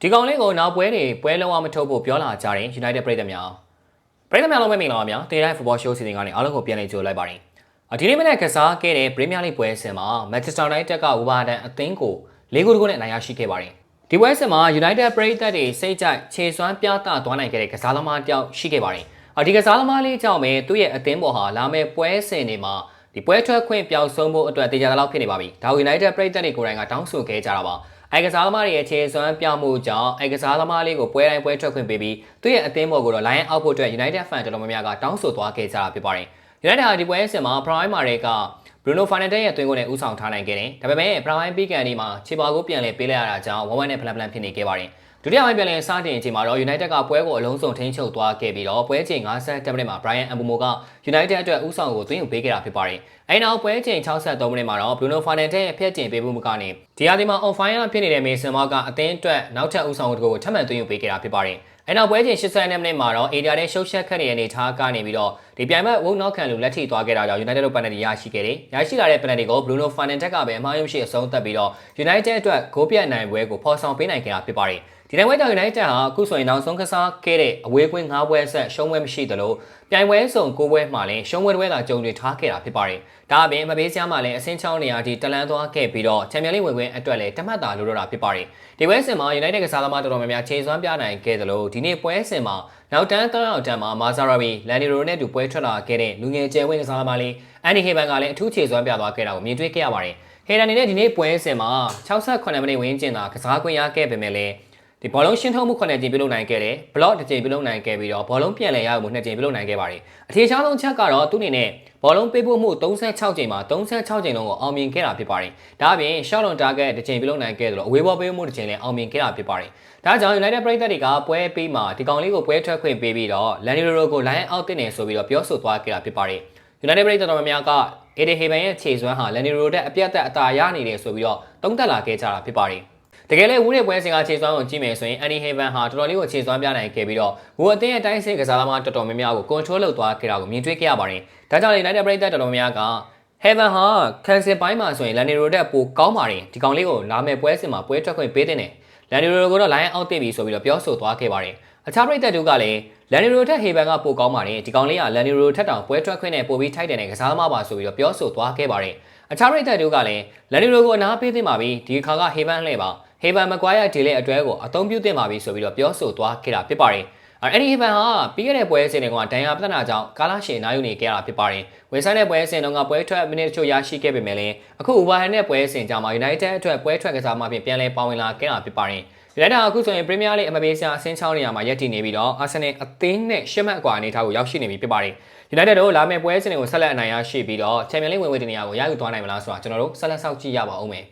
ဒီကောင်လေးကိုနောက်ပွဲလုံးဝမထုတ်ဖို့ပြောလာကြတယ် United ပြည်သက်များလုံးပဲမင်္ဂလာပါများတေးတိုင်း Football Show စီစဉ်ကနေအားလုံးကိုပြန်လည်ကြိုလိုက်ပါတယ်ဒီနေ့မနေ့ကစားခဲ့တဲ့ Premier League ပွဲစဉ်မှာ Manchester United က Wolverhampton အသင်းကို4 ဂိုးနဲ့အနိုင်ရရှိခဲ့ပါတယ်ဒီပွဲစဉ်မှာ United ပြည်သက်တွေစိတ်ကြိုက်ခြေစွမ်းပြသသွားနိုင်ခဲ့တဲ့ကစားသမားတယောက်ရှိခဲ့ပါတယ်ဒီကစားသမားလေးကြောင့်ပဲသူ့ရဲ့အသင်းပေါ်ဟာလာမယ့်ပွဲစဉ်တွေမှာဒီပွဲထွက်ခွင့်ပျောက်ဆုံးဖို့အတွက်တေချာလောက်ဖြစ်နေပါပြီဒါ United ပြည်သက်တွေကိုယ်တိုင်ကတောင်းဆိုခဲ့ကြတာပါကစားသမားတွေရဲ့ခြေစွမ်းပြမှုကြောင့်ကစားသမားလေးကိုပွဲတိုင်းပွဲထွက်ခွင့်ပေးပြီးသူ့ရဲ့အသင်းပေါ်ကိုတော့ Lion အောက်ဖို့အတွက် United fan တော်တော်များများကတောင်းဆိုသွားခဲ့ကြတာဖြစ်ပါတယ်။ United ဟာဒီပွဲစဉ်မှာ Prime မှာတွေက Bruno Fernandes ရဲ့အသွင်ကိုလည်းဦးဆောင်ထားနိုင်ခဲ့တယ်။ဒါပေမဲ့ Prime ပြီးကန်ဒီမှာခြေပါကိုပြန်လည်ပေးလိုက်ရတာကြောင့်1-1နဲ့ဖလန်ဖြစ်နေခဲ့ပါတယ်။ဒုတိယပိုင်းပြန်လည်စတင်ချိန်မှာတော့ United ကပွဲကိုအလုံးစုံထိန်းချုပ်သွားခဲ့ပြီးတော့ပွဲချိန်50မိနစ်မှာ Brian Mbeumo က United အတွက်ဦးဆောင်ကိုသွင်းယူပေးခဲ့တာဖြစ်ပါတယ်။အဲဒီနောက်ပွဲချိန်63မိနစ်မှာတော့ Bruno Fernandes ရဲ့ဖျက်ချင်ပေးမှုကနေဒီဟာဒီမှာ on fire ဖြစ်နေတဲ့ Mason Mount ကအသင်းအတွက်နောက်ထပ်ဦးဆောင်ကိုထပ်မံသွင်းယူပေးခဲ့တာဖြစ်ပါတယ်။နောက်ပွဲချိန်80မိနစ်မှာတော့ Area နဲ့ရှုပ်ရှက်ခတ်နေတဲ့အနေထားကနေပြီးတော့ဒီပြိုင်ဘက်ဝုန်းနောက်ခံလူလက်ထိသွားခဲ့တာကြောင့် United တို့ penalty ရရှိခဲ့တယ်။ရရှိလာတဲ့ penalty ကို Bruno Fernandes ကပဲအမှားယွင်းရှိအဆုံးသတ်ပြီးတော့ United အတွက်ဂိုးပြတ်နိုင်ပွဲကိုဖော်ဆောင်ပေးနိုင်ခဲ့တာဖြစ်ပါတယ်။ဒီနိုင်ပွဲကြောင့် United ဟာအခုဆိုရင်နောက်ဆုံးကစားခဲ့တဲ့အဝေးကွင်း9ပွဲဆက်ရှုံးပွဲမရှိသလိုပြိုင်ပွဲစုံ9ပွဲမှာလည်းရှုံးပွဲသာကြုံတွေ့ထားခဲ့တာဖြစ်ပါတယ်။ဒါအပြင်မပေးစရာမှာလည်းအဆင့်6နေရာထိတလန်းသွားခဲ့ပြီးတော့ Champions League ဝင်ခွင့်အတွက်လည်းတမတ်တာလိုတော့တာဖြစ်ပါတယ်။ဒီပွဲစဉ်မှာ United ကစားသမားတော်တော်များများခြေစွမ်းပြနိုင်ခဲ့သလိုဒီနေ့ပွဲစဉ်မှာနောက်တန်း3ရောက်တန်းမှာ Mazarawi, Laniro နဲ့တူပွဲထွက်လာခဲ့တဲ့လူငယ်ကျယ်ဝင်းကစားသမားလေး Andy Heban ကလည်းအထူးခြေစွမ်းပြသွားခဲ့တာကိုမြင်တွေ့ခဲ့ရပါတယ်။ Heban အနေနဲ့ဒီနေ့ပွဲစဉ်မှာ68မိနစ်ဝန်းကျင်သာကစားခွင့်ရခဲ့ပေမဲ့လည်းဒီဘောလုံးရှင်းထုတ်မှု9ကြိမ်ပြုလုပ်နိုင်ခဲ့တယ်ဘလော့1ကြိမ်ပြုလုပ်နိုင်ခဲ့ပြီးတော့ဘောလုံးပြန်လည်ရမှု2ကြိမ်ပြုလုပ်နိုင်ခဲ့ပါတယ်အထည်ရှားဆုံးချက်ကတော့သူ့အနေနဲ့ဘောလုံးပေးပို့မှု36ကြိမ်မှာ36ကြိမ်လုံးကိုအောင်မြင်ခဲ့တာဖြစ်ပါတယ်ဒါအပြင် shot on target 1ကြိမ်ပြုလုပ်နိုင်ခဲ့တယ်လို့အဝေးဘောပေးမှု1ကြိမ်လည်းအောင်မြင်ခဲ့တာဖြစ်ပါတယ်ဒါကြောင့် United ပရိသတ်တွေကပွဲပေးမှာဒီကောင်လေးကိုပွဲထွက်ခွင့်ပေးပြီးတော့ Laniro ကို Lion out တင်နေဆိုပြီးတော့ပြောဆိုသွားခဲ့တာဖြစ်ပါတယ် United ပရိသတ်တော်များများက Eddie Heban ရဲ့ခြေစွမ်းဟာ Laniro တဲ့အပြတ်သက်အသာရနေတယ်ဆိုပြီးတော့သုံးသပ်လာခဲ့ကြတာဖြစ်ပါတယ်တကယ်လည်းဝူးတဲ့ပွဲစဉ်ကခြေစွမ်းကိုကြည့်မယ်ဆိုရင် Andy Heban ဟာတော်တော်လေးကိုခြေစွမ်းပြနိုင်ခဲ့ပြီးတော့ဝူးအသင်းရဲ့တိုင်းစစ်ကစားသမားတော်တော်များများကို control လုပ်သွားခဲ့တာကိုမြင်တွေ့ခဲ့ရပါတယ်။ဒါကြောင့် United ပရိသတ်တော်တော်များများက Heban ဟာ cancel ပိုင်းမှာဆိုရင် Laniro တက်ပိုကောင်းပါတယ်ဒီကောင်လေးကိုလာမယ့်ပွဲစဉ်မှာပွဲထွက်ခွင့်ပေးတဲ့နဲ့ Laniro ကိုတော့ Lion out တင်ပြီဆိုပြီးတော့ပြောဆိုသွားခဲ့ပါတယ်။အခြားပရိသတ်တို့ကလည်း Laniro တက် Heban ကပိုကောင်းပါတယ်ဒီကောင်လေးက Laniro ထက်တောင်ပွဲထွက်ခွင့်နဲ့ပိုပြီးထိုက်တယ်နဲ့ကစားသမားပါဆိုပြီးတော့ပြောဆိုသွားခဲ့ပါတယ်။အခြားပရိသတ်တို့ကလည်း Laniro ကိုအနားပေးသင့်ပါပြီဒီခါက Heban လှည့်ပါHeban Maguire ဒီလေအတွဲကိုအသုံးပြုသင့်ပါပြီဆိုပြီးတော့ပြောဆိုသွားခဲ့တာဖြစ်ပါတယ်။အဲဒီ Heban ဟာပြီးခဲ့တဲ့ပွဲစဉ်တွေကဒဏ်ရာပြဿနာကြောင့်ကာလရှည်နားယူနေခဲ့တာဖြစ်ပါတယ်။ဝင်ဆိုင်တဲ့ပွဲစဉ်တုန်းကပွဲထွက်မိနစ်ချို့ရရှိခဲ့ပေမဲ့လည်းအခု Wolverhampton နဲ့ပွဲစဉ်ကြောင့် United အတွက်ပွဲထွက်ကစားမှပြန်လည်ပါဝင်လာခဲ့တာဖြစ်ပါတယ်။ United အခုဆိုရင် Premier League အမပေးစရာအဆင့်6နေရာမှာရပ်တည်နေပြီးတော့ Arsenal အသင်းနဲ့ရှစ်မှတ်အကွာအနေထားကိုရောက်ရှိနေပြီဖြစ်ပါတယ်။ United တို့လာမယ့်ပွဲစဉ်တွေကိုဆက်လက်အနိုင်ရရှိပြီးတော့ Champions League ဝင်ဝေးတဲ့နေရာကိုရယူသွားနိုင်မလားဆိုတာကျွန်တော်တို့ဆက်လက်စောင့်ကြည့်ရပါဦးမယ်။